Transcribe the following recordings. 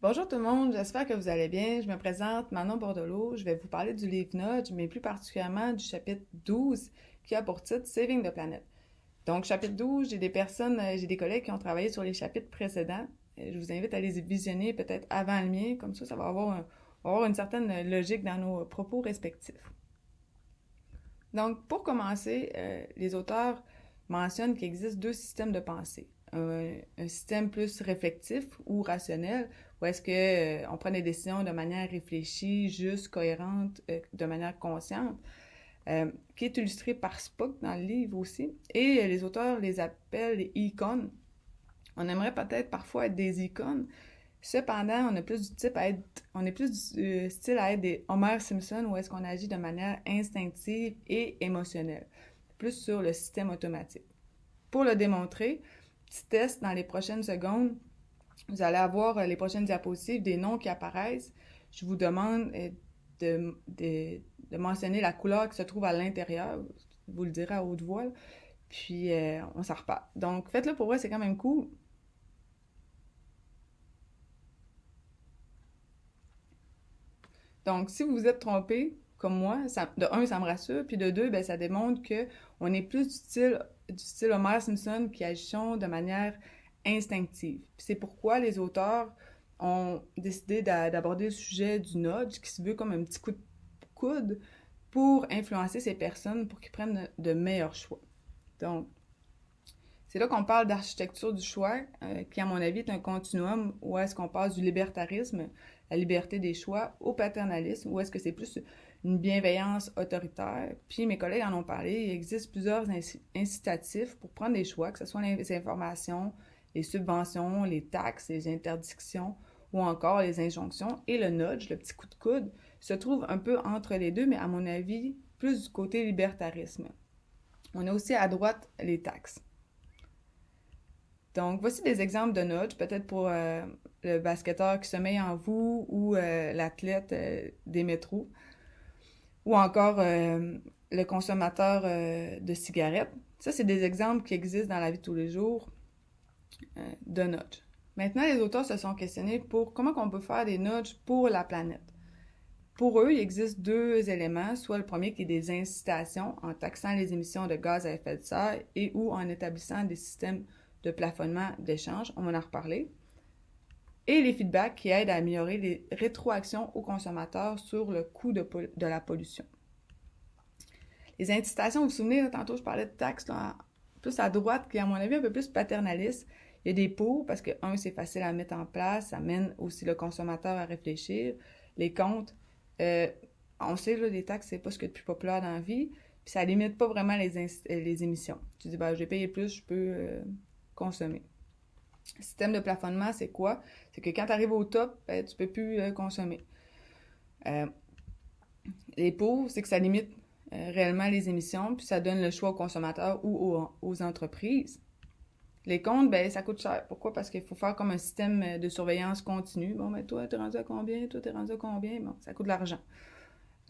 Bonjour tout le monde, j'espère que vous allez bien. Je me présente Manon Bordelot. Je vais vous parler du livre Nudge, mais plus particulièrement du chapitre 12 qui a pour titre Saving the Planet. Donc, chapitre 12, j'ai des collègues qui ont travaillé sur les chapitres précédents. Je vous invite à les visionner peut-être avant le mien, comme ça va avoir une certaine logique dans nos propos respectifs. Donc, pour commencer, les auteurs mentionnent qu'il existe deux systèmes de pensée. Un système plus réflectif ou rationnel, où est-ce que on prend des décisions de manière réfléchie, juste, cohérente, de manière consciente, qui est illustré par Spock dans le livre aussi. Et les auteurs les appellent les icônes. On aimerait peut-être parfois être des icônes. Cependant, on est plus du style à être des Homer Simpson où est-ce qu'on agit de manière instinctive et émotionnelle, plus sur le système automatique. Pour le démontrer, petit test dans les prochaines secondes, vous allez avoir les prochaines diapositives, des noms qui apparaissent. Je vous demande de mentionner la couleur qui se trouve à l'intérieur. Je vous le dirai à haute voix. Puis, on s'en repart. Donc, faites-le pour vrai, c'est quand même cool. Donc, si vous vous êtes trompé, comme moi, de un, ça me rassure, puis de deux, ben, ça démontre que on est plus du style Homer Simpson qui agissons de manière instinctive. Puis c'est pourquoi les auteurs ont décidé d'aborder le sujet du nudge, qui se veut comme un petit coup de coude pour influencer ces personnes pour qu'ils prennent de meilleurs choix. Donc, c'est là qu'on parle d'architecture du choix, qui, à mon avis, est un continuum où est-ce qu'on passe du libertarisme, la liberté des choix, au paternalisme, où est-ce que c'est plus une bienveillance autoritaire. Puis mes collègues en ont parlé, il existe plusieurs incitatifs pour prendre des choix, que ce soit les informations, les subventions, les taxes, les interdictions ou encore les injonctions. Et le nudge, le petit coup de coude, se trouve un peu entre les deux, mais à mon avis, plus du côté libertarisme. On a aussi à droite les taxes. Donc, voici des exemples de nudge, peut-être pour le basketteur qui sommeille en vous ou l'athlète des métros, ou encore le consommateur de cigarettes. Ça, c'est des exemples qui existent dans la vie de tous les jours de nudge. Maintenant, les auteurs se sont questionnés pour comment on peut faire des nudges pour la planète. Pour eux, il existe deux éléments, soit le premier qui est des incitations en taxant les émissions de gaz à effet de serre et ou en établissant des systèmes de plafonnement d'échange, on va en reparler, et les feedbacks qui aident à améliorer les rétroactions aux consommateurs sur le coût de la pollution. Les incitations, vous vous souvenez, là, tantôt je parlais de taxes, là, plus à droite, qui est à mon avis un peu plus paternaliste. Il y a des pour, parce que, un, c'est facile à mettre en place, ça mène aussi le consommateur à réfléchir. Les contre, euh, on sait, là, les taxes, c'est pas ce qu'il y a de plus populaire dans la vie, puis ça limite pas vraiment les émissions. Tu dis, ben, j'ai payé plus, je peux consommer. Le système de plafonnement, c'est quoi? C'est que quand tu arrives au top, ben, tu peux plus consommer. Euh, les pauvres, c'est que ça limite réellement les émissions, puis ça donne le choix aux consommateurs ou aux entreprises. Les comptes, ben, ça coûte cher. Pourquoi? Parce qu'il faut faire comme un système de surveillance continue. Bon, ben, toi, t'es rendu à combien? Toi, t'es rendu à combien? Bon, ça coûte de l'argent.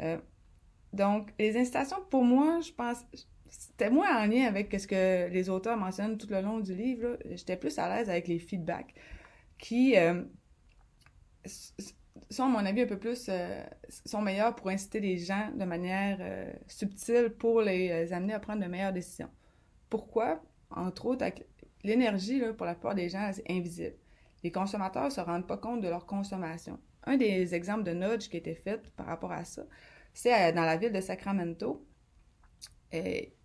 Euh, donc, les incitations, pour moi, je pense, c'était moins en lien avec ce que les auteurs mentionnent tout le long du livre. Là. J'étais plus à l'aise avec les feedbacks qui sont, à mon avis, un peu plus sont meilleurs pour inciter les gens de manière subtile pour les amener à prendre de meilleures décisions. Pourquoi? Entre autres, avec l'énergie, là, pour la plupart des gens, c'est invisible. Les consommateurs ne se rendent pas compte de leur consommation. Un des exemples de nudge qui a été fait par rapport à ça, c'est dans la ville de Sacramento.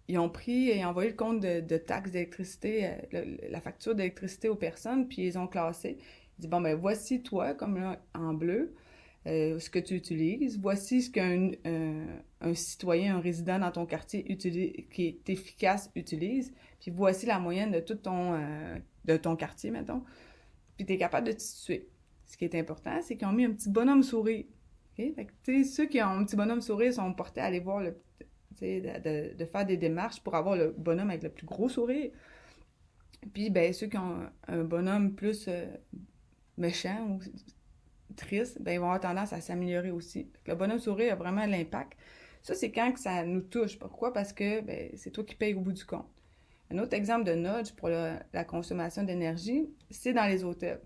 Ils ont pris et envoyé le compte de taxes d'électricité, la facture d'électricité aux personnes, puis ils ont classé. Ils disent, bon, ben voici toi, comme là, en bleu, ce que tu utilises. Voici ce qu'un citoyen, un résident dans ton quartier qui est efficace utilise. Puis voici la moyenne de ton quartier, mettons. Puis tu es capable de te situer. Ce qui est important, c'est qu'ils ont mis un petit bonhomme sourire. Okay? Fait que, ceux qui ont un petit bonhomme sourire sont portés à aller voir de faire des démarches pour avoir le bonhomme avec le plus gros sourire. Puis, ben, ceux qui ont un bonhomme plus méchant ou triste, ben, ils vont avoir tendance à s'améliorer aussi. Le bonhomme sourire a vraiment l'impact. Ça, c'est quand que ça nous touche. Pourquoi? Parce que ben, c'est toi qui payes au bout du compte. Un autre exemple de nudge pour la consommation d'énergie, c'est dans les hôtels.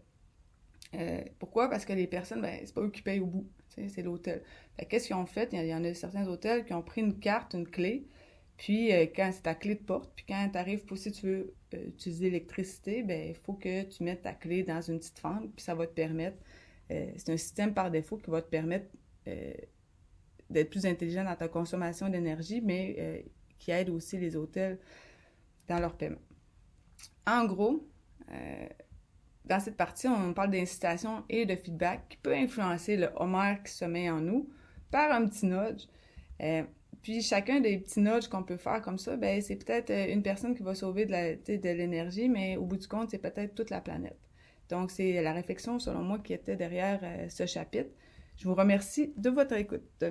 Pourquoi? Parce que les personnes, ben, c'est pas eux qui payent au bout, c'est l'hôtel. Fait qu'est-ce qu'ils ont fait? Il y en a certains hôtels qui ont pris une carte, une clé, puis quand c'est ta clé de porte, puis quand tu arrives, si tu veux utiliser l'électricité, ben il faut que tu mettes ta clé dans une petite fente, puis ça va te permettre, c'est un système par défaut qui va te permettre d'être plus intelligent dans ta consommation d'énergie, mais qui aide aussi les hôtels dans leur paiement. En gros, dans cette partie, on parle d'incitation et de feedback qui peut influencer le Homer qui sommeille en nous par un petit nudge. Puis chacun des petits nudges qu'on peut faire comme ça, ben c'est peut-être une personne qui va sauver de l'énergie, mais au bout du compte, c'est peut-être toute la planète. Donc c'est la réflexion, selon moi, qui était derrière ce chapitre. Je vous remercie de votre écoute.